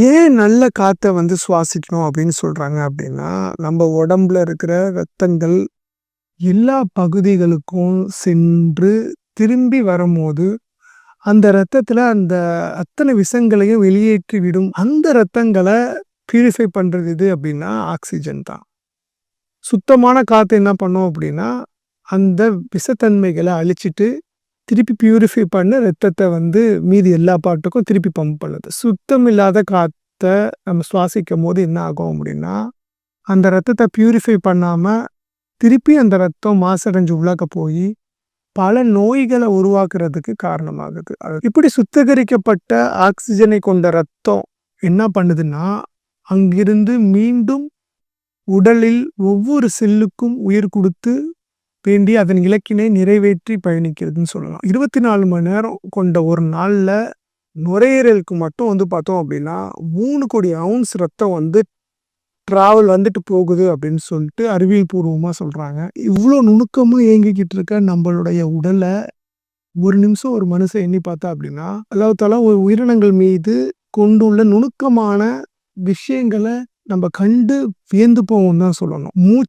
ஏன் நல்ல காத்த சுவாசிக்கணும் அப்படின்னு சொல்றாங்க அப்படின்னா, நம்ம உடம்புல இருக்கிற ரத்தங்கள் எல்லா பகுதிகளுக்கும் சென்று திரும்பி வரும்போது, அந்த ரத்தத்துல அந்த அத்தனை விஷங்களையும் வெளியேற்றி விடும். அந்த ரத்தங்கள பியூரிஃபை பண்றது எது அப்படின்னா, ஆக்ஸிஜன் தான். சுத்தமான காத்து என்ன பண்ணும் அப்படின்னா, அந்த விஷத்தன்மைகள அழிச்சிட்டு, திருப்பி பியூரிஃபை பண்ண ரத்தத்த மீதி எல்லா பார்ட்டுக்கும் திருப்பி பம்ப் பண்ணுது. சுத்தம் இல்லாத காத்த நம்ம சுவாசிக்கும்போது என்ன ஆகும் அப்படின்னா, அந்த ரத்தத்த பியூரிஃபை பண்ணாம, திருப்பி அந்த ரத்தம் மாசடைஞ்சு உள்ளாக்க போயி, பல நோய்கள உருவாக்குறதுக்கு காரணமாகுது. இப்படி சுத்திகரிக்கப்பட்ட ஆக்ஸிஜனை கொண்ட ரத்தம் என்ன பண்ணுதுன்னா, அங்கிருந்து மீண்டும் உடலில் ஒவ்வொரு செல்லுக்கும் உயிர் குடுத்து வேண்டி அதன் இலக்கினை நிறைவேற்றி பயணிக்கிறதுன்னு சொல்லலாம். 24 மணி நேரம் கொண்ட ஒரு நாள்ல நுரையீரலுக்கு மட்டும் பார்த்தோம் அப்படின்னா, 3,00,00,000 அவுன்ஸ் ரத்தம் டிராவல் வந்துட்டு போகுது அப்படின்னு சொல்லிட்டு அறிவியல் பூர்வமா சொல்றாங்க. இவ்ளோ நுணுக்கமா இயங்கிக்கிட்டு இருக்க நம்மளுடைய உடல, ஒரு நிமிஷம் ஒரு மனுஷன் எண்ணி பார்த்தா அப்படின்னா, அல்லாஹ் தஆலா ஒரு உயிரினங்கள் மீது கொண்டுள்ள நுணுக்கமான விஷயங்கள நம்ம கண்டு வியந்து போவோம்னு தான் சொல்லணும்.